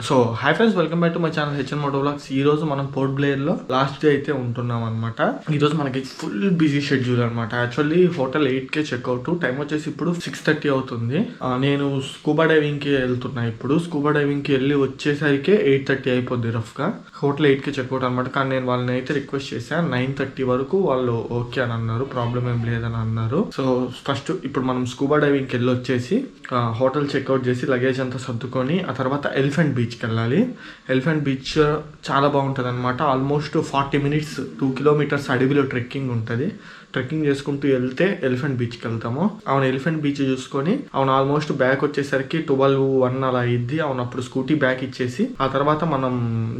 So hi friends, welcome back to my channel HN moto vlogs. ఈ రోజు మనం పోర్ట్ బ్లేయర్ లో లాస్ట్ డే అయితే ఉంటున్నాం అనమాట. ఈ రోజు మనకి ఫుల్ బిజీ షెడ్యూల్ అనమాట. యాక్చువల్లీ హోటల్ 8 చెక్అవుట్, టైం వచ్చేసి ఇప్పుడు 6:30 అవుతుంది. నేను స్కూబా డైవింగ్ కి వెళ్తున్నా. ఇప్పుడు స్కూబా డైవింగ్ కి వెళ్ళి వచ్చేసరికి 8:30 అయిపోద్ది రఫ్ గా. హోటల్ 8 చెక్అవుట్ అనమాట. కానీ నేను వాళ్ళని అయితే రిక్వెస్ట్ చేశాను, 9:30 వరకు వాళ్ళు ఓకే అని అన్నారు, ప్రాబ్లం ఏం లేదని అన్నారు. సో ఫస్ట్ ఇప్పుడు మనం స్కూబా డైవింగ్ కి వెళ్ళి వచ్చేసి హోటల్ చెక్అవుట్ చేసి లగేజ్ అంతా సర్దుకొని ఆ తర్వాత ఎలిఫెంట్ బీచ్కి వెళ్ళాలి. ఎలిఫెంట్ బీచ్ చాలా బాగుంటుంది అనమాట. ఆల్మోస్ట్ 40 మినిట్స్ 2 కిలోమీటర్స్ అడవిలో ట్రెక్కింగ్ ఉంటుంది. ట్రెక్కింగ్ చేసుకుంటూ వెళ్తే ఎలిఫెంట్ బీచ్కి వెళ్తాము. అవును, ఎలిఫెంట్ బీచ్ చూసుకొని అవును ఆల్మోస్ట్ బ్యాక్ వచ్చేసరికి 12-1 అలా అయింది. అవును, అప్పుడు స్కూటీ బ్యాక్ ఇచ్చేసి ఆ తర్వాత మనం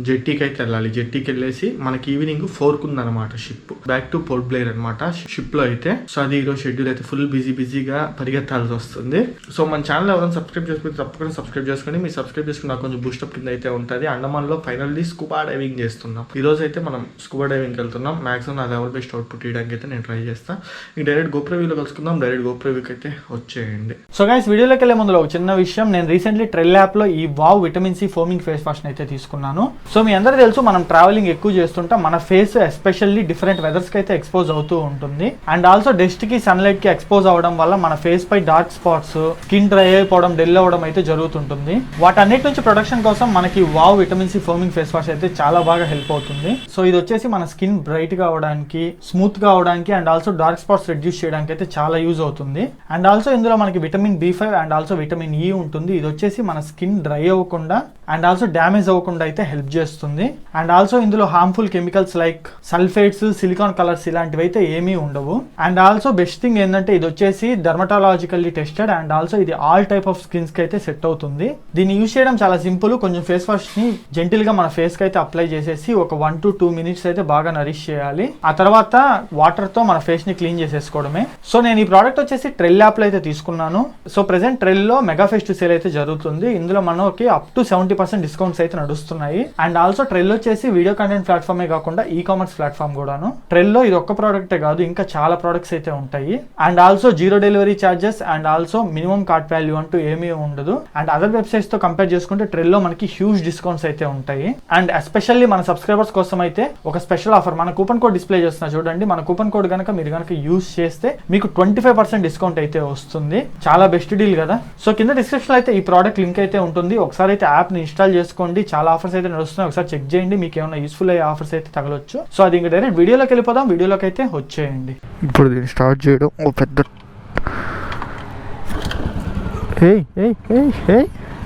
జెట్టీకి అయితే వెళ్ళాలి. జెట్టీకి వెళ్ళేసి మనకి ఈవినింగ్ 4 ఉందన్నమాట ship back to port Blair అనమాట. షిప్ లో అయితే సో అది ఈరోజు షెడ్యూల్ అయితే ఫుల్ బిజీగా పరిగెత్తాల్సి వస్తుంది. సో మన ఛానల్ ఎవరైనా సబ్స్క్రైబ్ చేసుకుంటే తప్పకుండా సబ్స్క్రైబ్ చేసుకోండి. మీరు సబ్స్క్రైబ్ చేసుకుని నాకు కొంచెం బూస్టప్ కింద అయితే ఉంటుంది. అండమాన్ లో ఫైనల్లీ స్కూబా డైవింగ్ చేస్తున్నాం. ఈ రోజు అయితే మనం స్కూబా డైవింగ్ వెళ్తున్నాం. మాక్సిమం నా లెవెల్ బెస్ట్ అవుట్పుట్ ఇవ్వడానికి అయితే నేను ట్రై చేస్తా. ఈ డైరెక్ట్ గోప్రవ్యూలో కలుసుకుందాం. డైరెక్ట్ గోప్రవ్యూకి అయితే వచ్చేయండి. సో గైస్, వీడియోలోకి వెళ్ళే ముందు ఒక చిన్న విషయం. నేను రీసెంట్లీ ట్రెల్ యాప్ లో ఈ వావ్ vitamin C foaming face wash అయితే తీసుకున్నాను. సో మీ అందరూ తెలుసు, మనం ట్రావెలింగ్ ఎక్కువ చేస్తుంటాం, మన ఫేస్ ఎస్పెషల్లీ డిఫరెంట్ వెదర్స్ కి అయితే ఎక్స్పోజ్ అవుతూ ఉంటుంది. అండ్ ఆల్సో డస్ట్ కి సన్లైట్ కి ఎక్స్పోజ్ అవ్వడం వల్ల మన ఫేస్ పై డార్క్ స్పాట్స్, స్కిన్ డ్రై అయిపోవడం, డెల్ అవ్వడం అయితే జరుగుతుంటుంది. వాటన్నిటి నుంచి ప్రొటెక్షన్ కోసం మనకి వావ్ vitamin C foaming face wash అయితే చాలా బాగా హెల్ప్ అవుతుంది. సో ఇది వచ్చేసి మన స్కిన్ బ్రైట్ గా అవడానికి, స్మూత్ గా అవడానికి and also dark spots reduce చేయడానికి అయితే చాలా యూజ్ అవుతుంది. అండ్ ఆల్సో ఇందులో మనకి vitamin B5 and also vitamin E ఉంటుంది. ఇది వచ్చేసి మన స్కిన్ డ్రై అవ్వకుండా అండ్ ఆల్సో డ్యామేజ్ అవ్వకుండా అయితే హెల్ప్ చేస్తుంది. అండ్ ఆల్సో ఇందులో harmful chemicals like sulphates, silicon colours ఇలాంటివి అయితే ఏమీ ఉండవు. అండ్ ఆల్సో బెస్ట్ థింగ్ ఏంటంటే ఇది వచ్చేసి డర్మటాలజికల్లీ టెస్టెడ్ అండ్ ఆల్సో ఇది ఆల్ టైప్ ఆఫ్ స్కిన్స్ కి అయితే సెట్ అవుతుంది. దీన్ని యూజ్ చేయడం చాలా సింపుల్. కొంచెం ఫేస్ వాష్ ని జెంటిల్ గా మన ఫేస్ కి అయితే అప్లై చేసేసి ఒక 1 to 2 మినిట్స్ అయితే బాగా నరిష్ చేయాలి. ఆ తర్వాత వాటర్ తో మన ఫేస్ ని క్లీన్ చేసేసుకోవడమే. సో నేను ఈ ప్రోడక్ట్ వచ్చేసి ట్రెల్ యాప్ లో అయితే తీసుకున్నాను. సో ప్రెసెంట్ ట్రెల్ లో మెగా ఫెస్ట్ సేల్ అయితే జరుగుతుంది. ఇందులో మనకి అప్ టు 70% డిస్కౌంట్స్ అయితే నడుస్తున్నాయి. అండ్ ఆల్సో ట్రెల్ వచ్చేసి వీడియో కంటెంట్ ప్లాట్ఫామే కాకుండా ఈ కామర్స్ ప్లాట్ఫామ్ కూడాను. ట్రెల్ లో ఇది ఒక్క ప్రోడక్టే కాదు, ఇంకా చాలా ప్రోడక్ట్స్ అయితే ఉంటాయి. And also 0 delivery charges and also minimum cart value అంటూ ఏమీ ఉండదు. అండ్ అదర్ వెబ్సైట్స్ తో కంపేర్ చేసుకుంటే ట్రెల్ లో మనకి హ్యూజ్ డిస్కౌంట్స్ అయితే ఉంటాయి. అండ్ ఎస్పెషల్లీ మన సబ్స్క్రైబర్స్ కోసం అయితే ఒక స్పెషల్ ఆఫర్, మన కూపన్ కోడ్ డిస్ప్లే చేస్తున్నా చూడండి. మన కూపన్ కోడ్ కనుక మీరు కనుక యూజ్ చేస్తే మీకు 25% డిస్కౌంట్ అయితే వస్తుంది. చాలా బెస్ట్ డీల్ కదా. సో కింద డిస్క్రిప్షన్ లో అయితే ఈ ప్రోడక్ట్ లింక్ అయితే ఉంటుంది. ఒకసారి అయితే యాప్ ని ఇన్స్టాల్ చేసుకోండి. చాలా ఆఫర్స్ అయితే నడుస్తున్నాయి, ఒకసారి చెక్ చేయండి. మీకు ఏమైనా యూస్ఫుల్ అయ్యే ఆఫర్స్ అయితే తగలొచ్చు. సో అది ఇంకా డైరెక్ట్ వీడియోలోకి వెళ్ళిపోదాం. వీడియోలోకి అయితే వచ్చేయండి. ఇప్పుడు దీన్ని స్టార్ట్ చేయడం ఓ పెద్ద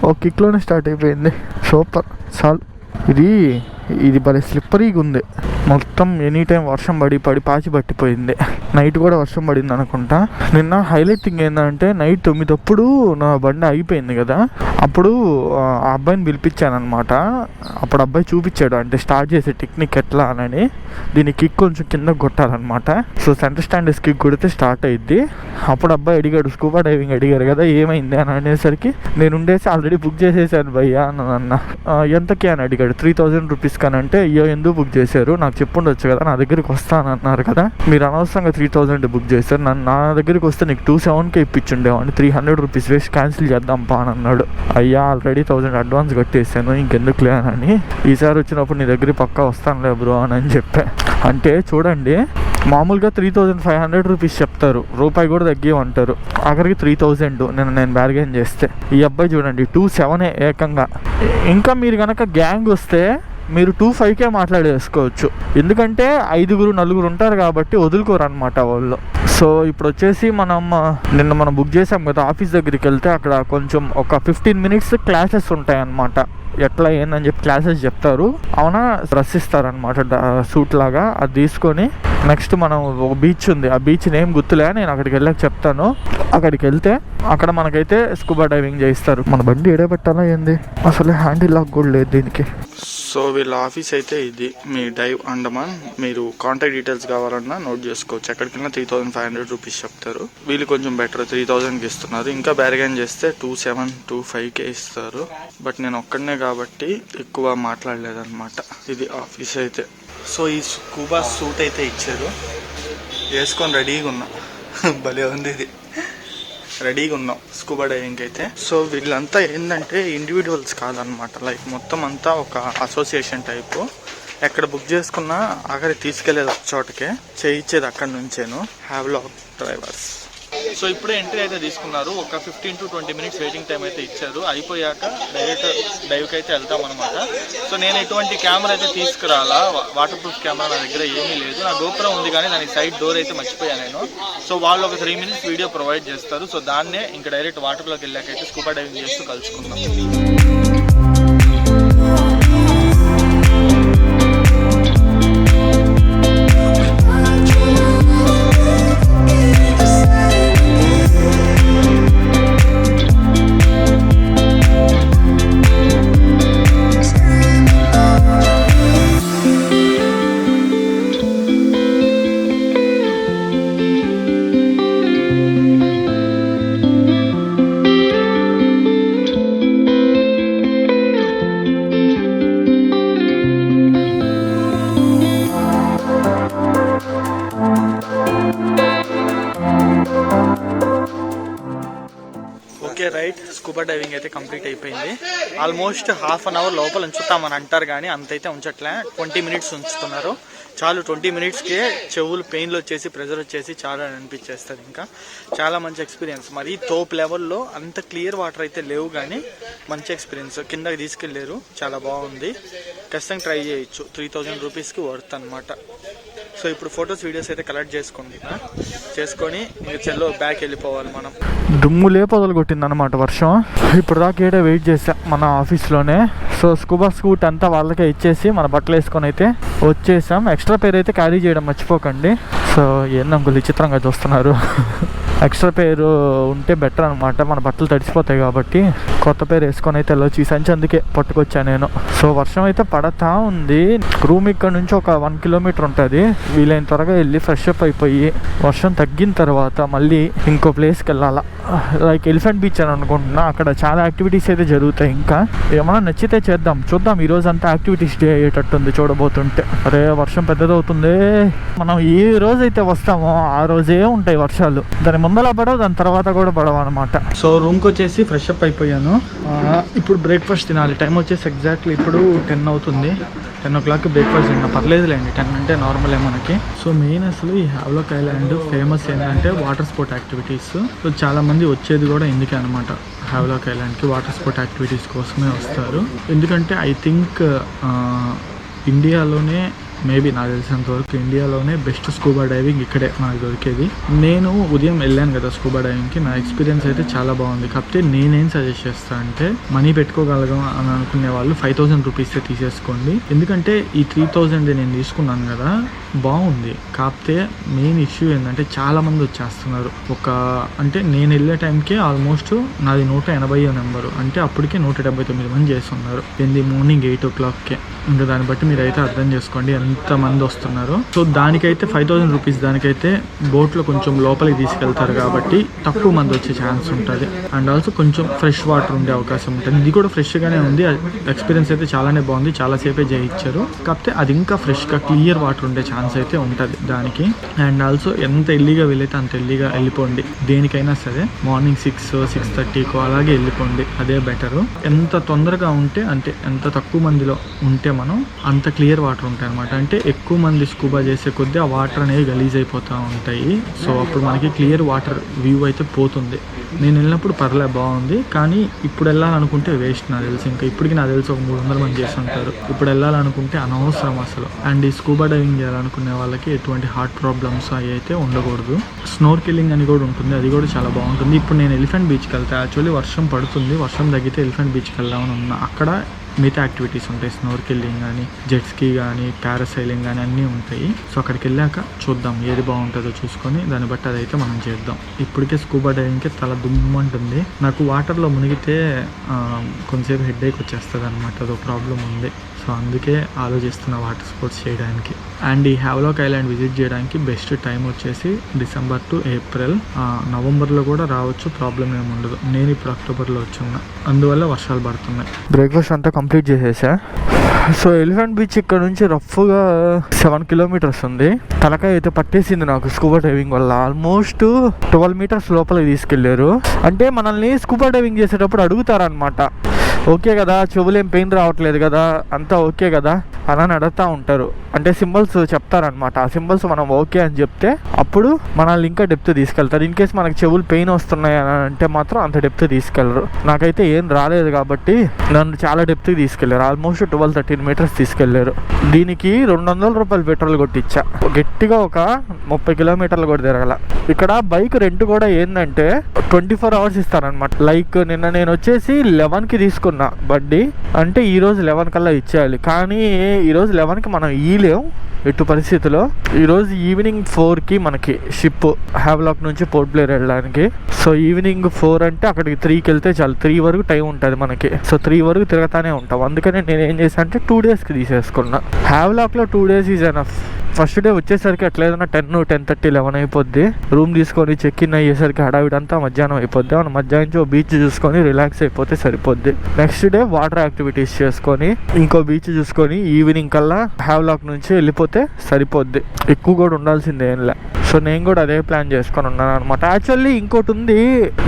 ఓ కిక్లోనే స్టార్ట్ అయిపోయింది. సూపర్. చాలు. ఇది భలే స్లిప్పరీగా ఉంది. మొత్తం ఎనీ టైం వర్షం పడి పాచి పట్టిపోయింది. నైట్ కూడా వర్షం పడింది అనుకుంటా. నిన్న హైలైట్ థింగ్ ఏంటంటే నైట్ 9 నా బండి ఆగిపోయింది కదా, అప్పుడు ఆ అబ్బాయిని పిలిపించాను అనమాట. అప్పుడు అబ్బాయి చూపించాడు అంటే స్టార్ట్ చేసే టెక్నిక్ ఎట్లా అని. దీని కిక్ కొంచెం కింద కొట్టాలన్నమాట. సో సెంటర్ స్టాండ్ కిక్ కొడితే స్టార్ట్ అయ్యిద్ది. అప్పుడు అబ్బాయి అడిగాడు, స్కూబా డైవింగ్ అడిగారు కదా ఏమైంది అని అనేసరికి నేను ఉండేసి ఆల్రెడీ బుక్ చేసేసాను భయ్యా అన్న. ఎంతకి అని అడిగాడు. 3000 రూపీస్ కానంటే అయ్యో ఎందుకు బుక్ చేశారు, నాకు చెప్పుండొచ్చు కదా, నా దగ్గరికి వస్తానన్నారు కదా, మీరు అనవసరంగా 3000 బుక్ చేశారు, నా దగ్గరికి వస్తే నీకు 27,000 ఇప్పించుండేవాడిని, 300 రూపీస్ వేస్ట్ క్యాన్సిల్ చేద్దాం పా అని అన్నాడు. అయ్యా ఆల్రెడీ 1000 అడ్వాన్స్ కట్టేసాను, ఇంకెందుకులే అని, ఈసారి వచ్చినప్పుడు నీ దగ్గర పక్కా వస్తానులే బ్రో అని చెప్పా. అంటే చూడండి, మామూలుగా 3500 రూపీస్ చెప్తారు, రూపాయి కూడా తగ్గిమంటారు, ఆఖరికి 3000 నేను బార్గెన్ చేస్తే. ఈ అబ్బాయి చూడండి 27 ఏకంగా. ఇంకా మీరు కనుక గ్యాంగ్ వస్తే మీరు 25,000 మాట్లాడేసుకోవచ్చు. ఎందుకంటే 5-4 ఉంటారు కాబట్టి వదులుకోరు అనమాట వాళ్ళు. సో ఇప్పుడు వచ్చేసి మనం బుక్ చేసాం కదా, ఆఫీస్ దగ్గరికి వెళ్తే అక్కడ కొంచెం ఒక 15 మినిట్స్ క్లాసెస్ ఉంటాయి అన్నమాట. ఎట్లా ఏందని చెప్పి క్లాసెస్ చెప్తారు. అవునా, డ్రెస్ ఇస్తారనమాట సూట్ లాగా. అది తీసుకొని నెక్స్ట్ మనం ఒక బీచ్ ఉంది, ఆ బీచ్ నేమ్ గుర్తులే, నేను అక్కడికి వెళ్ళాక చెప్తాను. అక్కడికి వెళ్తే అక్కడ మనకైతే స్కూబా డైవింగ్ చేయిస్తారు. మన బండి ఎడబెట్టాలా ఏంది, అసలు హ్యాండిల్ లాక్ కూడా లేదు దీనికి. సో వీళ్ళ ఆఫీస్ అయితే ఇది, మీ డైవ్ అండమాన్. మీరు కాంటాక్ట్ డీటెయిల్స్ కావాలన్నా నోట్ చేసుకోవచ్చు. ఎక్కడికైనా 3500 రూపీస్ చెప్తారు. వీళ్ళు కొంచెం బెటర్ 3000కి ఇస్తున్నారు. ఇంకా బ్యార్గెన్ చేస్తే 27-25K ఇస్తారు. బట్ నేను ఒక్కడనే కాబట్టి ఎక్కువ మాట్లాడలేదన్నమాట. ఇది ఆఫీస్ అయితే. సో ఈ స్కూబా సూట్ అయితే ఇచ్చారు, వేసుకొని రెడీగా ఉన్నా. భలే ఉంది ఇది. రెడీగా ఉన్నాం స్కూబా డైవింగ్ అయితే. సో వీళ్ళంతా ఏంటంటే ఇండివిజువల్స్ కాదనమాట, లైక్ మొత్తం అంతా ఒక అసోసియేషన్ టైపు. ఎక్కడ బుక్ చేసుకున్నా ఆఖరి తీసుకెళ్లేది ఒక చోటకే, చేయించేది అక్కడ నుంచేను. Havelock drivers. సో ఇప్పుడే ఎంట్రీ అయితే తీసుకున్నారు. ఒక 15 to 20 minutes వెయిటింగ్ టైం అయితే ఇచ్చారు. అయిపోయాక డైరెక్ట్ డైవ్కి అయితే వెళ్తాం అనమాట. సో నేను ఎటువంటి కెమెరా అయితే తీసుకురాలా, వాటర్ ప్రూఫ్ కెమెరా నా దగ్గర ఏమీ లేదు. నా గోప్రో ఉంది కానీ దానికి సైడ్ డోర్ అయితే మర్చిపోయాను నేను. సో వాళ్ళు ఒక 3 minutes వీడియో ప్రొవైడ్ చేస్తారు. సో దాన్నే ఇంకా డైరెక్ట్ వాటర్లోకి వెళ్ళాకైతే స్కూబా డైవింగ్ చేస్తూ కలుసుకుందాం. ఓకే రైట్, స్కూబా డైవింగ్ అయితే కంప్లీట్ అయిపోయింది. ఆల్మోస్ట్ హాఫ్ అన్ అవర్ లోపల ఉంచుతామని అంటారు కానీ అంతైతే ఉంచట్లే, 20 minutes ఉంచుతున్నారు. చాలు 20 minutesకే చెవులు పెయిన్లు వచ్చేసి ప్రెజర్ వచ్చేసి చాలా అనిపించేస్తుంది. ఇంకా చాలా మంచి ఎక్స్పీరియన్స్. మరి తోప్ లెవెల్లో అంత క్లియర్ వాటర్ అయితే లేవు కానీ మంచి ఎక్స్పీరియన్స్. కిందకి తీసుకెళ్ళారు, చాలా బాగుంది. ఖచ్చితంగా ట్రై చేయొచ్చు. 3000 రూపీస్కి వర్త్ అనమాట. సో ఇప్పుడు ఫొటోస్ వీడియోస్ అయితే కలెక్ట్ చేసుకొని ఇంకా చెల్లో బ్యాక్ వెళ్ళిపోవాలి మనం. దుమ్ము లేపదలు కొట్టింది అనమాట వర్షం. ఇప్పుడు దాకా ఏడే వెయిట్ చేసా మన ఆఫీస్లోనే. సో స్కూబా స్కూట్ అంతా వాళ్ళకే ఇచ్చేసి మన బట్టలు వేసుకొని అయితే వచ్చేసాం. ఎక్స్ట్రా పేరు అయితే క్యారీ చేయడం మర్చిపోకండి. సో ఏందంకులు విచిత్రంగా చూస్తున్నారు. ఎక్స్ట్రా పేరు ఉంటే బెటర్ అనమాట, మన బట్టలు తడిసిపోతాయి కాబట్టి. కొత్త పేరు వేసుకొని అయితే వెళ్ళొచ్చు. ఈ సంచి అందుకే పట్టుకొచ్చాను నేను. సో వర్షం అయితే పడతా ఉంది. రూమ్ ఇక్కడ నుంచి ఒక 1 kilometer ఉంటుంది. వీలైన త్వరగా వెళ్ళి ఫ్రెష్ అప్ అయిపోయి వర్షం తగ్గిన తర్వాత మళ్ళీ ఇంకో ప్లేస్కి వెళ్ళాలా, లైక్ ఎలిఫెంట్ బీచ్ అని అనుకుంటున్నా. అక్కడ చాలా యాక్టివిటీస్ అయితే జరుగుతాయి. ఇంకా ఏమైనా నచ్చితే చేద్దాం, చూద్దాం. ఈ రోజు అంతా యాక్టివిటీస్ డే అయ్యేటట్టుంది చూడబోతుంటే. అరే వర్షం పెద్దదవుతుంది. మనం ఏ రోజైతే వస్తామో ఆ రోజే ఉంటాయి వర్షాలు. దాని ముందర పడవు, దాని తర్వాత కూడా పడవు అనమాట. సో రూమ్కి వచ్చేసి ఫ్రెష్ అప్ అయిపోయాను. ఇప్పుడు బ్రేక్ఫాస్ట్ తినాలి. టైం వచ్చేసి ఎగ్జాక్ట్లీ ఇప్పుడు 10 అవుతుంది. 10 o'clock బ్రేక్ఫాస్ట్ తిన్నా, పర్లేదులేండి. 10 అంటే నార్మలే మనకి. సో మెయిన్ అసలు ఈ హ్యావ్లాక్ ఐలాండ్ ఫేమస్ ఏంటంటే వాటర్ స్పోర్ట్ యాక్టివిటీస్. సో చాలా మంది వచ్చేది కూడా ఇందుకే అనమాట. హ్యావ్లాక్ ఐలాండ్కి వాటర్ స్పోర్ట్ యాక్టివిటీస్ కోసమే వస్తారు. ఎందుకంటే ఐ థింక్ ఇండియాలోనే మేబీ నాకు తెలిసినంత వరకు ఇండియాలోనే బెస్ట్ స్కూబా డైవింగ్ ఇక్కడే మనకు దొరికేది. నేను ఉదయం వెళ్ళాను కదా స్కూబా డైవింగ్కి, నా ఎక్స్పీరియన్స్ అయితే చాలా బాగుంది. కాకపోతే నేనేం సజెస్ట్ చేస్తాను అంటే మనీ పెట్టుకోగలగం అని అనుకునే వాళ్ళు 5000 రూపీసే తీసేసుకోండి. ఎందుకంటే ఈ 3000 నేను తీసుకున్నాను కదా, బాగుంది. కాకపోతే మెయిన్ ఇష్యూ ఏంటంటే చాలా మంది వచ్చేస్తున్నారు. అంటే నేను వెళ్ళే టైంకే ఆల్మోస్ట్ నాది 180 నెంబరు, అంటే అప్పటికే 179 మంది చేస్తున్నారు. మార్నింగ్ 8 o'clockకే. ఇంకా దాన్ని బట్టి మీరు అయితే అర్థం చేసుకోండి ఎంత మంది వస్తున్నారు. సో దానికైతే 5000 రూపీస్. దానికైతే బోట్లో కొంచెం లోపలికి తీసుకెళ్తారు కాబట్టి తక్కువ మంది వచ్చే ఛాన్స్ ఉంటుంది. అండ్ ఆల్సో కొంచెం ఫ్రెష్ వాటర్ ఉండే అవకాశం ఉంటుంది. ఇది కూడా ఫ్రెష్గానే ఉంది. ఎక్స్పీరియన్స్ అయితే చాలానే బాగుంది. చాలాసేపే చేయించారు. కాకపోతే అది ఇంకా ఫ్రెష్గా క్లియర్ వాటర్ ఉండే ఛాన్స్ అయితే ఉంటుంది దానికి. అండ్ ఆల్సో ఎంత ఎర్లీగా వెళ్ళైతే అంత ఎర్లీగా వెళ్ళిపోండి. దేనికైనా సరే మార్నింగ్ 6-6:30 అలాగే వెళ్ళిపోండి, అదే బెటరు. ఎంత తొందరగా ఉంటే అంటే ఎంత తక్కువ మందిలో ఉంటే మనం అంత క్లియర్ వాటర్ ఉంటాయి అనమాట. అంటే ఎక్కువ మంది స్కూబా చేసే కొద్దీ ఆ వాటర్ అనేవి గలీజ్ అయిపోతూ ఉంటాయి. సో అప్పుడు మనకి క్లియర్ వాటర్ వ్యూ అయితే పోతుంది. నేను వెళ్ళినప్పుడు బాగుంది. కానీ ఇప్పుడు వెళ్ళాలనుకుంటే వేస్ట్ నాకు తెలిసి. ఇంకా ఇప్పటికి నాకు తెలిసి ఒక 300 మంది చేసి ఉంటారు. ఇప్పుడు వెళ్ళాలనుకుంటే అనవసరం అసలు. అండ్ ఈ స్కూబా డైవింగ్ చేయాలనుకునే వాళ్ళకి ఎటువంటి హార్ట్ ప్రాబ్లమ్స్ అవి అయితే ఉండకూడదు. స్నోర్కెలింగ్ అని కూడా ఉంటుంది, అది కూడా చాలా బాగుంటుంది. ఇప్పుడు నేను ఎలిఫెంట్ బీచ్కి వెళ్తాను. యాక్చువల్లీ వర్షం పడుతుంది, వర్షం తగ్గితే ఎలిఫెంట్ బీచ్కి వెళ్దామని ఉన్నా. అక్కడ మిగతా యాక్టివిటీస్ ఉంటాయి, స్నోర్కెలింగ్ కానీ, జెట్ స్కీ కానీ, పారాసైలింగ్ కానీ అన్నీ ఉంటాయి. సో అక్కడికి వెళ్ళాక చూద్దాం ఏది బాగుంటుందో చూసుకొని దాన్ని బట్టి అదైతే మనం చేద్దాం. ఇప్పటికే స్కూబా డైవింగ్కి తల దుమ్మంటుంది. నాకు వాటర్లో మునిగితే కొంచెంసేపు హెడ్ఏక్ వచ్చేస్తుంది అనమాట, అదో ప్రాబ్లం ఉంది. సో అందుకే ఆలోచిస్తున్నా వాటర్ స్పోర్ట్స్ చేయడానికి. అండ్ ఈ హ్యావ్లాక్ ఐలాండ్ విజిట్ చేయడానికి బెస్ట్ టైం వచ్చేసి డిసెంబర్ టు ఏప్రిల్. నవంబర్లో కూడా రావచ్చు, ప్రాబ్లం ఏమి ఉండదు. నేను ఇప్పుడు అక్టోబర్లో వచ్చున్నా, అందువల్ల వర్షాలు పడుతున్నాయి. బ్రేక్ఫాస్ట్ అంతా కంప్లీట్ చేసేసా. సో ఎలిఫెంట్ బీచ్ ఇక్కడ నుంచి రఫ్గా 7 kilometers ఉంది. తలకాయ అయితే పట్టేసింది నాకు స్కూబా డైవింగ్ వల్ల. ఆల్మోస్ట్ 12 meters లోపలికి తీసుకెళ్లారు. అంటే మనల్ని స్కూబా డైవింగ్ చేసేటప్పుడు అడుగుతారనమాట, ఓకే కదా, చెవులేం పెయిన్ రావట్లేదు కదా, అంతా ఓకే కదా అని అడుగుతూ ఉంటారు. అంటే సింబల్స్ చెప్తారనమాట. ఆ సింబల్స్ మనం ఓకే అని చెప్తే అప్పుడు మనల్ని ఇంకా డెప్త్ తీసుకెళ్తారు. ఇన్ కేస్ మనకి చెవులు పెయిన్ వస్తున్నాయి అని అంటే మాత్రం అంత డెప్త్ తీసుకెళ్లరు. నాకైతే ఏం రాలేదు కాబట్టి నన్ను చాలా డెప్త్కి తీసుకెళ్లారు. ఆల్మోస్ట్ 12-13 meters తీసుకెళ్లారు. దీనికి 200 రూపాయలు పెట్రోల్ కొట్టించా. గట్టిగా ఒక 30 kilometers కూడా తిరగల. ఇక్కడ బైక్ రెంట్ కూడా ఏంటంటే 24 hours ఇస్తారనమాట. లైక్ నిన్న నేను వచ్చేసి 11కి తీసుకున్నా బండి, అంటే ఈరోజు 11 కల్లా ఇచ్చేయాలి. కానీ ఈరోజు 11కి మనం ఇయ్యలేం ఎటు పరిస్థితిలో. ఈరోజు ఈవినింగ్ 4కి మనకి షిప్ హ్యావ్లాక్ నుంచి పోర్ట్ బ్లేర్ వెళ్ళడానికి. సో ఈవినింగ్ 4 అంటే అక్కడికి 3కి వెళ్తే చాలు. 3 వరకు టైం ఉంటుంది మనకి. సో 3 వరకు తిరగతానే ఉంటాం. అందుకని నేను ఏం చేశాను అంటే 2 daysకి తీసేసుకున్నా. హ్యావ్లాక్లో 2 days is enough. First day వచ్చేసరికి అట్లేదన్నా 10-10:30, 11 అయిపోద్ది. రూమ్ తీసుకొని చెక్ ఇన్ అయ్యేసరికి హడావిడంతా మధ్యాహ్నం అయిపోద్ది. మనం మధ్యాహ్నం నుంచి బీచ్ చూసుకొని రిలాక్స్ అయిపోతే సరిపోద్ది. నెక్స్ట్ డే వాటర్ యాక్టివిటీస్ చేసుకొని ఇంకో బీచ్ చూసుకొని ఈవినింగ్ కల్లా హ్యావ్లాక్ నుంచి వెళ్ళిపోతే సరిపోద్ది. ఎక్కువ కూడా ఉండాల్సిందే ఏంలే. సో నేను కూడా అదే ప్లాన్ చేసుకొని ఉన్నాను అనమాట. యాక్చువల్లీ ఇంకోటి ఉంది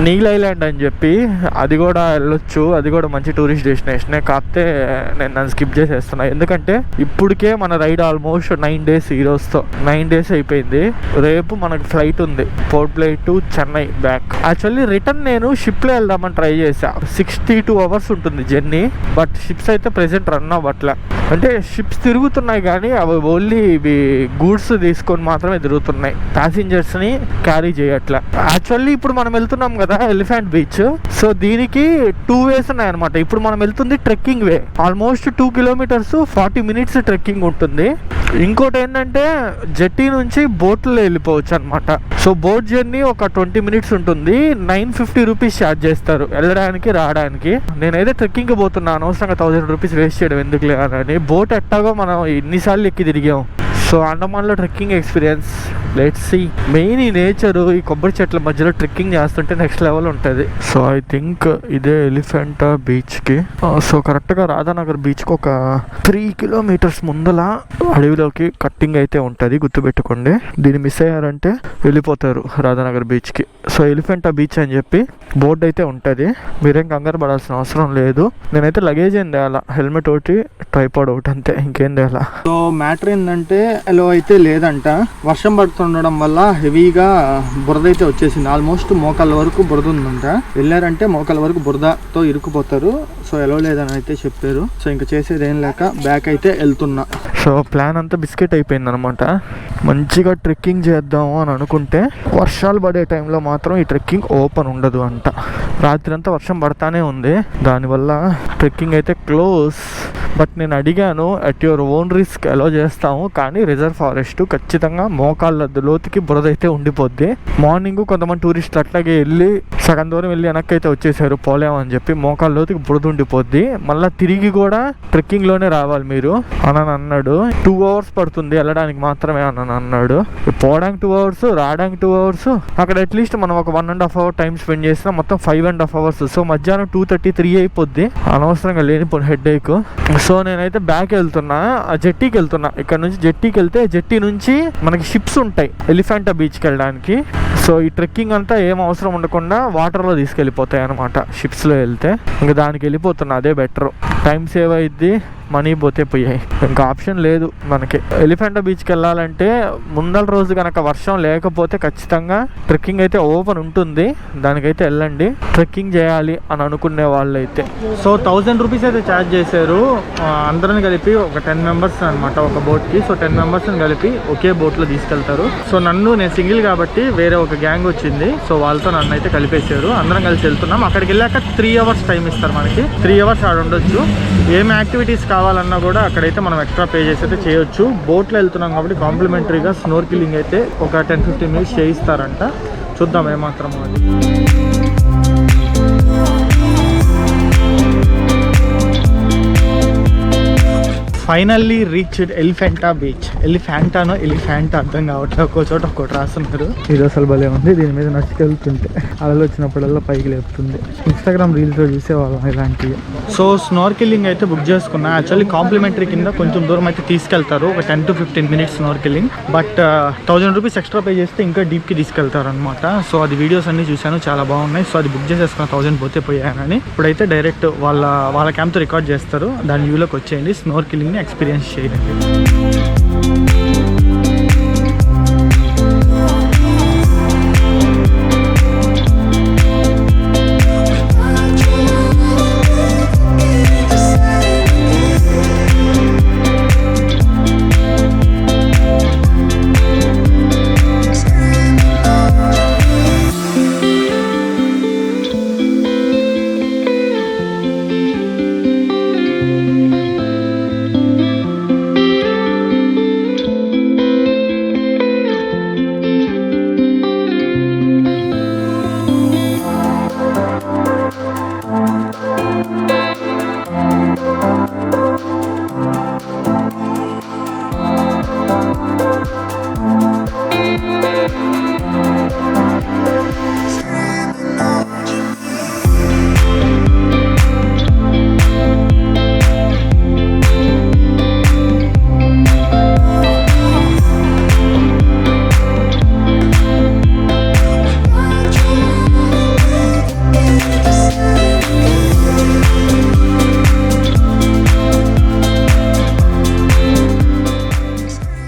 నీల్ ఐలాండ్ అని చెప్పి, అది కూడా వెళ్ళొచ్చు. అది కూడా మంచి టూరిస్ట్ డెస్టినేషనే. కాకపోతే నేను దాన్ని స్కిప్ చేసేస్తున్నా. ఎందుకంటే ఇప్పటికే మన రైడ్ ఆల్మోస్ట్ 9 days. ఈరోజుతో 9 days అయిపోయింది. రేపు మనకు ఫ్లైట్ ఉంది port Blair to Chennai back. Actually return నేను షిప్లో వెళ్దామని ట్రై చేశా. 62 hours ఉంటుంది జర్నీ. బట్ షిప్స్ అయితే ప్రెసెంట్ రన్ అవ్వట్లే. అంటే షిప్స్ తిరుగుతున్నాయి కానీ అవి ఓన్లీ ఇవి గూడ్స్ తీసుకొని మాత్రమే తిరుగుతున్నాయి, ప్యాసింజర్స్ని క్యారీ చేయట్లే. యాక్చువల్లీ ఇప్పుడు మనం వెళ్తున్నాం కదా ఎలిఫెంట్ బీచ్. సో దీనికి 2 ways ఉన్నాయన్నమాట. ఇప్పుడు మనం వెళ్తుంది ట్రెక్కింగ్ వే. ఆల్మోస్ట్ 2 kilometers 40 minutes ట్రెక్కింగ్ ఉంటుంది. ఇంకోటి ఏంటంటే జెట్టి నుంచి బోట్లో వెళ్ళిపోవచ్చు అనమాట. సో బోట్ జర్నీ ఒక 20 minutes ఉంటుంది. 950 rupees ఛార్జ్ చేస్తారు వెళ్ళడానికి రావడానికి. నేనైతే ట్రెక్కింగ్కి పోతున్నాను, అనవసరంగా 1000 rupees వేస్ట్ చేయడం ఎందుకులే అని. బోట్ ఎట్టాగో మనం ఎన్నిసార్లు ఎక్కి తిరిగాం. సో అండమాన్లో trekking experience let's see. Main ఈ నేచరు, ఈ కొబ్బరి చెట్ల మధ్యలో ట్రెక్కింగ్ చేస్తుంటే నెక్స్ట్ లెవెల్ ఉంటుంది. సో ఐ థింక్ ఇదే ఎలిఫెంట్ బీచ్కి. సో కరెక్ట్గా రాధానగర్ బీచ్కి ఒక 3 kilometers ముందల అడవిలోకి కట్టింగ్ అయితే ఉంటుంది, గుర్తుపెట్టుకోండి. దీన్ని మిస్ అయ్యారంటే వెళ్ళిపోతారు రాధానగర్ బీచ్కి. సో ఎలిఫెంట్ బీచ్ అని చెప్పి బోర్డు అయితే ఉంటుంది. మీరేం కంగారు పడాల్సిన అవసరం లేదు. నేనైతే లగేజ్ ఏం తేయాల, హెల్మెట్ ఒకటి, ట్రైపాడ్ ఒకటి, అంతే, ఇంకేం తేయాల. సో మ్యాటర్ ఏంటంటే అలో అయితే లేదంట. వర్షం పడుతుండడం వల్ల హెవీగా బురద అయితే వచ్చేసింది. ఆల్మోస్ట్ మోకాళ్ళ వరకు బురద ఉందంట. వెళ్ళారంటే మోకాళ్ళ వరకు బురదతో ఇరుక్కుపోతారు. సో ఎలో లేదని అయితే చెప్పారు. సో ఇంకా చేసేది ఏం లేక బ్యాక్ అయితే వెళ్తున్నా. సో ప్లాన్ అంతా బిస్కెట్ అయిపోయింది అనమాట. మంచిగా ట్రెక్కింగ్ చేద్దాము అని అనుకుంటే వర్షాలు పడే టైంలో మాత్రం ఈ ట్రెక్కింగ్ ఓపెన్ ఉండదు అంట. రాత్రి అంతా వర్షం పడతానే ఉంది, దానివల్ల ట్రెక్కింగ్ అయితే క్లోజ్. బట్ నేను అడిగాను, అట్ యువర్ ఓన్ రిస్క్ అలో చేస్తాము, కానీ రిజర్వ్ ఫారెస్ట్ ఖచ్చితంగా మోకాళ్ళ లోతుకి బురద అయితే ఉండిపోద్ది. మార్నింగ్ కొంతమంది టూరిస్టులు అట్లాగే వెళ్ళి సగం దూరం వెళ్ళి వెనక్కి అయితే వచ్చేసారు, పోలేమని చెప్పి. మోకాళ్ళ లోతుకి బురద ఉండిపోద్ది. మళ్ళీ తిరిగి కూడా ట్రెక్కింగ్లోనే రావాలి మీరు అని అన్నాడు. 2 hours పడుతుంది వెళ్ళడానికి మాత్రమే అని అన్నాడు. పోవడానికి 2 hours, రావడానికి 2 hours. అక్కడ అట్లీస్ట్ మనం ఒక 1.5 hour టైం స్పెండ్ చేసినా మొత్తం 5.5 hours. సో మధ్యాహ్నం 2:30-3 అయిపోద్ది. అనవసరంగా లేనిపోయిన హెడ్ఏక్. సో నేనైతే బ్యాక్ వెళ్తున్నా, జెట్టీకి వెళ్తున్నా. ఇక్కడ నుంచి జెట్టీకి వెళ్తే జెట్టీ నుంచి మనకి షిప్స్ ఉంటాయి ఎలిఫెంటా బీచ్కి వెళ్ళడానికి. సో ఈ ట్రెక్కింగ్ అంతా ఏం అవసరం ఉండకుండా వాటర్లో తీసుకెళ్ళిపోతాయి అనమాట షిప్స్లో వెళ్తే. ఇంకా దానికి వెళ్ళిపోతున్నా, అదే బెటర్. టైం సేవ్ అయ్యిద్ది, మనీ పోతే పోయాయి, ఇంకా ఆప్షన్ లేదు మనకి. ఎలిఫెంటా బీచ్కి వెళ్ళాలంటే ముందల రోజు కనుక వర్షం లేకపోతే ఖచ్చితంగా ట్రెక్కింగ్ అయితే ఓపెన్ ఉంటుంది, దానికైతే వెళ్ళండి ట్రెక్కింగ్ చేయాలి అని అనుకునే వాళ్ళు అయితే. సో 1000 rupees అయితే ఛార్జ్ చేశారు అందరిని కలిపి. ఒక 10 members అనమాట ఒక బోట్కి. సో 10 members కలిపి ఒకే బోట్లో తీసుకెళ్తారు. సో నేను సింగిల్ కాబట్టి వేరే ఒక గ్యాంగ్ వచ్చింది. సో వాళ్ళతో నన్ను అయితే కలిపేశారు. అందరం కలిసి వెళ్తున్నాం. అక్కడికి వెళ్ళాక 3 hours టైం ఇస్తారు మనకి. 3 hours ఆడ ఉండొచ్చు. ఏం యాక్టివిటీస్ కావాలన్నా కూడా అక్కడైతే మనం ఎక్స్ట్రా పే చేసి అయితే చేయొచ్చు. బోట్లో వెళ్తున్నాం కాబట్టి కాంప్లిమెంటరీగా స్నోర్కిలింగ్ అయితే ఒక 10-15 minutes చేయిస్తారంట. చూద్దాం ఏమాత్రం అది. Finally reached Elephanta beach. ఎలిఫెంటానో ఎలిఫెంటా అర్థం కావట్లేదు, ఒక్కో చోట ఒక్కోటి రాస్తున్నారు. ఇది అసలు భలే ఉంది. దీని మీద నడుచుకెళ్తుంటే అలలు వచ్చినప్పుడల్లా పైకి లేపుతుంది. ఇన్స్టాగ్రామ్ రీల్స్ లో చూసేవాళ్ళం ఇలాంటివి. సో స్నార్కెలింగ్ అయితే బుక్ చేసుకున్నా. యాక్చువల్లీ కాంప్లిమెంటరీ కింద కొంచెం దూరం అయితే తీసుకెళ్తారు, ఒక 10 to 15 minutes snorkelling. But 1000 rupees extra pay చేస్తే ఇంకా డీప్ కి తీసుకెళ్తారు అనమాట. సో అది వీడియోస్ అన్ని చూశాను, చాలా బాగున్నాయి. సో అది బుక్ చేసేసుకున్న 1000 పోతే పోయానని. ఇప్పుడైతే డైరెక్ట్ వాళ్ళ క్యాంప్తో రికార్డ్ చేస్తారు, దాని వ్యూలోకి వచ్చేయండి, స్నార్కెలింగ్ని ఎక్స్పీరియన్స్ చేయండి.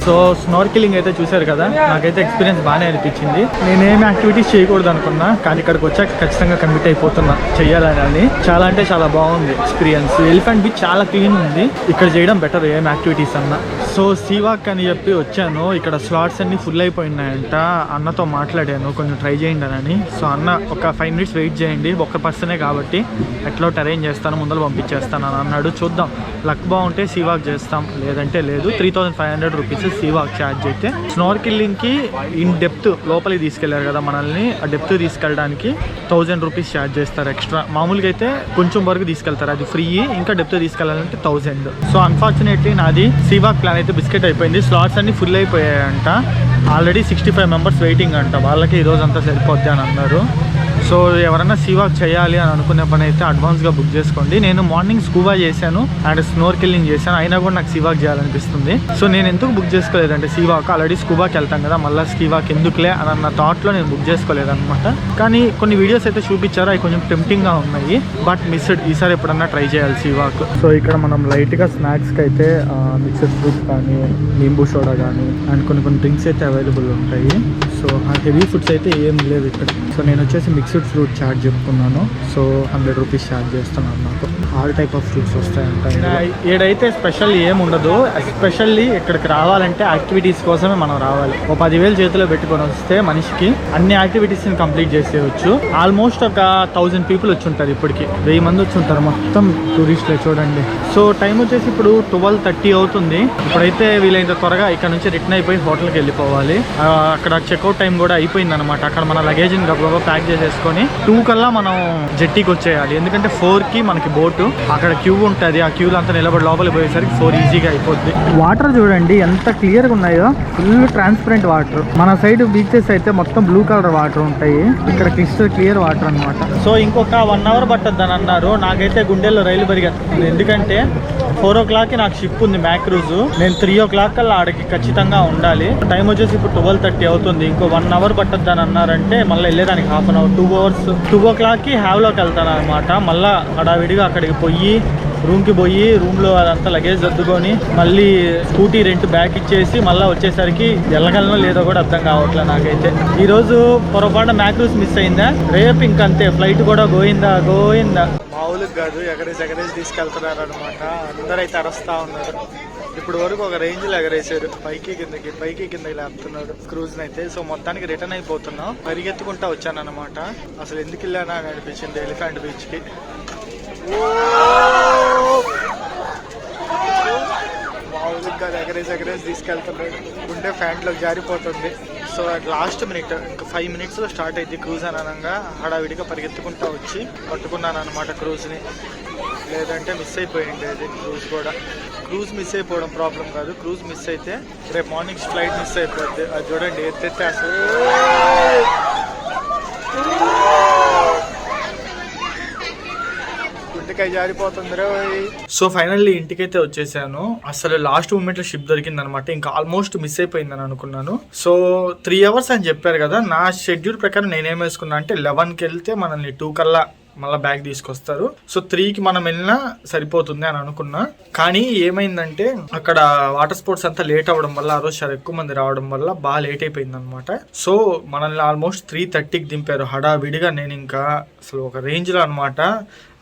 సో స్నార్కెలింగ్ అయితే చూశారు కదా, నాకైతే ఎక్స్పీరియన్స్ బాగానే అనిపించింది. నేనేమి యాక్టివిటీస్ చేయకూడదు అనుకున్నా, కానీ ఇక్కడికి వచ్చాక ఖచ్చితంగా కమిట్ అయిపోతున్నా చేయాలని. చాలా అంటే చాలా బాగుంది ఎక్స్పీరియన్స్. ఎలిఫెంట్ బీచ్ చాలా క్లీన్ ఉంది, ఇక్కడ చేయడం బెటర్ ఏం యాక్టివిటీస్ అన్నా. సో సీవాక్ అని చెప్పి వచ్చాను, ఇక్కడ స్లాట్స్ అన్ని ఫుల్ అయిపోయినాయంట. అన్నతో మాట్లాడాను కొంచెం ట్రై చేయండి అని. సో అన్న ఒక 5 minutes వెయిట్ చేయండి, ఒక్క పర్సనే కాబట్టి ఎట్లా అరేంజ్ చేస్తాను, ముందర పంపించేస్తాను అని అన్నాడు. చూద్దాం, లక్ బాగుంటే సీవాక్ చేస్తాం, లేదంటే లేదు. 3500 rupees సీవాక్ ఛార్జ్ అయితే. స్నార్కెలింగ్ కి ఇన్ డెప్త్ లోపలికి తీసుకెళ్లారు కదా మనల్ని, ఆ డెప్త్ తీసుకెళ్ళడానికి 1000 rupees ఛార్జ్ చేస్తారు ఎక్స్ట్రా. మామూలుగా అయితే కొంచెం వరకు తీసుకెళ్తారు, అది ఫ్రీ. ఇంకా డెప్త్ తీసుకెళ్లాలంటే 1000. సో అన్ఫార్చునేట్లీ నాది సీవాక్ ప్లాన్ అయితే బిస్కెట్ అయిపోయింది. స్లాట్స్ అన్ని ఫుల్ అయిపోయాయంట. ఆల్రెడీ 65 members వెయిటింగ్ అంట, వాళ్ళకి ఈరోజు అంతా సరిపోద్ది అని అన్నారు. సో ఎవరైనా సీవాక్ చేయాలి అని అనుకునే పని అయితే అడ్వాన్స్గా బుక్ చేసుకోండి. నేను మార్నింగ్ స్కూబా చేశాను అండ్ స్నోర్కెలింగ్ చేశాను, అయినా కూడా నాకు సీవాక్ చేయాలనిపిస్తుంది. సో నేను ఎందుకు బుక్ చేసుకోలేదంటే సీవాక్ ఆల్రెడీ స్కూబాకి వెళ్తాం కదా, మళ్ళీ సీవాక్ ఎందుకులే అని అన్న థాట్లో నేను బుక్ చేసుకోలేదన్నమాట. కానీ కొన్ని వీడియోస్ అయితే చూపించారు, అవి కొంచెం టెంప్టింగ్గా ఉన్నాయి. బట్ మిస్డ్, ఈసారి ఎప్పుడన్నా ట్రై చేయాలి సీవాక్. సో ఇక్కడ మనం లైట్గా స్నాక్స్కి అయితే మిక్స్డ్ ఫ్రూట్ కానీ, నింబు సోడా కానీ అండ్ కొన్ని డ్రింక్స్ అయితే అవైలబుల్ ఉంటాయి. సో హెవీ ఫుడ్స్ అయితే ఏం లేదు ఇక్కడ. సో నేను వచ్చేసి మిక్స్డ్ ఫ్రూట్ చార్జ్ చెప్పుకున్నాను. సో 100 rupees ఛార్జ్ చేస్తున్నాను. నాకు ఆల్ టైప్ ఆఫ్ ఫ్రూట్స్ వస్తాయంట. ఏడైతే స్పెషల్ ఏం ఉండదు. ఎస్పెషల్లీ ఇక్కడికి రావాలంటే యాక్టివిటీస్ కోసమే మనం రావాలి. ఓ 10,000 చేతిలో పెట్టుకొని వస్తే మనిషికి అన్ని యాక్టివిటీస్ని కంప్లీట్ చేసేయచ్చు. ఆల్మోస్ట్ ఒక 1000 people వచ్చి ఉంటారు, ఇప్పటికి 1000 మంది వచ్చి ఉంటారు మొత్తం టూరిస్టులే చూడండి. సో టైం వచ్చేసి ఇప్పుడు 12:30 అవుతుంది. ఇప్పుడైతే వీలైనంత త్వరగా ఇక్కడ నుంచి రిటర్న్ అయిపోయి హోటల్కి వెళ్ళిపోవాలి. అక్కడ చెక్అవుట్ టైం కూడా అయిపోయింది అనమాట. అక్కడ మన లగేజ్ని గబగబా ప్యాక్ చేసేసుకొని 2 కల్లా మనం జెట్టీకి వచ్చేయాలి. ఎందుకంటే 4కి మనకి బోటు, అక్కడ క్యూ ఉంటుంది. ఆ క్యూలో అంతా నిలబడి లోపలికి పోయేసరికి 4 ఈజీగా అయిపోద్ది. వాటర్ చూడండి ఎంత క్లియర్గా ఉన్నాయో, ఫుల్ ట్రాన్స్పరెంట్ వాటర్. మన సైడ్ బీచెస్ అయితే మొత్తం బ్లూ కలర్ వాటర్ ఉంటాయి, ఇక్కడ క్రిస్టల్ క్లియర్ వాటర్ అనమాట. సో ఇంకొక 1 hour పట్టద్దు అని అన్నారు. నాకైతే గుండెల్లో రైలు పరిగెత్తుంది, ఎందుకంటే 4 o'clock నాకు షిప్ ఉంది మ్యాక్రూజ్. నేను 3 o'clock కల్లా ఆడికి ఖచ్చితంగా ఉండాలి. టైం వచ్చేసి ఇప్పుడు 12:30 అవుతుంది. ఇంకో 1 hour పట్టద్దు అని అన్నారంటే మళ్ళీ వెళ్ళేదానికి హాఫ్ అన్ అవర్, 2 hours. 2 o'clockకి హ్యావ్లోకి వెళ్తాను అనమాట. మళ్ళీ హడావిడిగా అక్కడికి పోయి రూమ్కి పోయి రూమ్లో అదంతా లగేజ్ సర్దుకొని మళ్ళీ స్కూటీ రెంట్ బ్యాక్ ఇచ్చేసి మళ్ళీ వచ్చేసరికి వెళ్ళగలనో లేదో కూడా అర్థం కావట్లేదు నాకైతే. ఈరోజు పొరపాటు మ్యాక్రూస్ మిస్ అయిందా, రేపు ఇంకంతే ఫ్లైట్ కూడా గోయిందా. మామూలుగా కాదు, ఎగరేసి తీసుకెళ్తున్నారు అనమాట. అందరైతే అరుస్తూ ఉన్నారు. ఇప్పుడు వరకు ఒక రేంజ్లో ఎగరేసారు, పైకి కిందకి లేపుతున్నారు క్రూజ్ని అయితే. సో మొత్తానికి రిటర్న్ అయిపోతున్నాం. పరిగెత్తుకుంటా వచ్చాను అనమాట. అసలు ఎందుకు వెళ్ళానా అని అనిపించింది ఎలిఫెంట్ బీచ్కి. మామూలుగా ఎగరేసి తీసుకెళ్తున్నాడు, గుండె ఫ్యాంట్లోకి జారిపోతుంది. సో లాస్ట్ మినిట్, ఇంకా 5 minutesలో స్టార్ట్ అయింది క్రూజ్ అని అనగా హడావిడిగా పరిగెత్తుకుంటా వచ్చి పట్టుకున్నాను అనమాట క్రూజ్ని. లేదంటే మిస్ అయిపోయిండేది క్రూజ్ మిస్ అయిపోవడం ప్రాబ్లం కాదు. క్రూజ్ మిస్ అయితే రేపు మార్నింగ్ ఫ్లైట్ మిస్ అయిపోద్ది. అది చూడండి ఎత్తెత్తే అసలు గుండెకాయ జారిపోతుంది రే. సో ఫైనల్లీ ఇంటికైతే వచ్చేసాను. అసలు లాస్ట్ మూమెంట్ లో షిప్ దొరికింది అనమాట. ఇంకా ఆల్మోస్ట్ మిస్ అయిపోయిందని అనుకున్నాను. సో 3 hours అని చెప్పారు కదా, నా షెడ్యూల్ ప్రకారం నేనేం వేసుకున్నా అంటే 11కి వెళ్తే మనల్ని 2 కల్లా మళ్ళీ బ్యాగ్ తీసుకొస్తారు. సో 3కి మనం వెళ్ళినా సరిపోతుంది అని అనుకున్నా. కానీ ఏమైందంటే అక్కడ వాటర్ స్పోర్ట్స్ అంతా లేట్ అవ్వడం వల్ల, ఆ రోజు చాలా ఎక్కువ మంది రావడం వల్ల బాగా లేట్ అయిపోయింది అనమాట. సో మనల్ని ఆల్మోస్ట్ 3:30కి దింపారు హడావిడిగా. నేను ఇంకా అసలు ఒక రేంజ్లో అనమాట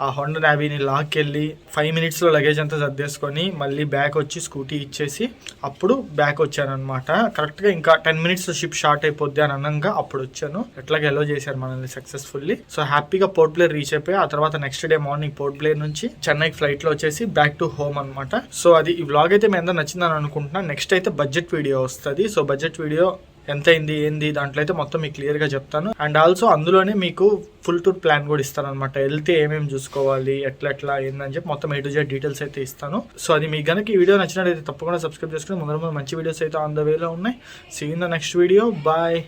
ఆ హోండా నావీని లాక్కెళ్ళి 5 minutesలో లగేజ్ అంతా సర్దేసుకొని మళ్ళీ బ్యాక్ వచ్చి స్కూటీ ఇచ్చేసి అప్పుడు బ్యాక్ వచ్చాను అనమాట. కరెక్ట్గా ఇంకా 10 minutesలో షిప్ స్టార్ట్ అయిపోద్ది అని అనంగా అప్పుడు వచ్చాను. ఎట్లాగ ఎలో చేశారు మనల్ని సక్సెస్ఫుల్లీ. సో హ్యాపీగా పోర్ట్ బ్లేర్ రీచ్ అయిపోయి ఆ తర్వాత next day morning port Blair నుంచి చెన్నైకి ఫ్లైట్లో వచ్చేసి బ్యాక్ టు హోమ్ అనమాట. సో అది ఈ వ్లాగ్ అయితే మీ అందరూ నచ్చిందని అనుకుంటున్నాను. నెక్స్ట్ అయితే బడ్జెట్ వీడియో వస్తుంది. సో బడ్జెట్ వీడియో ఎంత అయింది ఏంది దాంట్లో అయితే మొత్తం మీకు క్లియర్గా చెప్తాను. అండ్ ఆల్సో అందులోనే మీకు ఫుల్ టూర్ ప్లాన్ కూడా ఇస్తాను అనమాట. వెళ్తే ఏమేమి చూసుకోవాలి, ఎట్లా ఏందని చెప్పి మొత్తం A to Z డీటెయిల్స్ అయితే ఇస్తాను. సో అది మీకు కనుక ఈ వీడియో నచ్చినట్లయితే తప్పకుండా సబ్స్క్రైబ్ చేసుకుని ముందర మంచి వీడియోస్ అయితే ఆన్ ద వేలో ఉన్నాయి. See in the next video. Bye.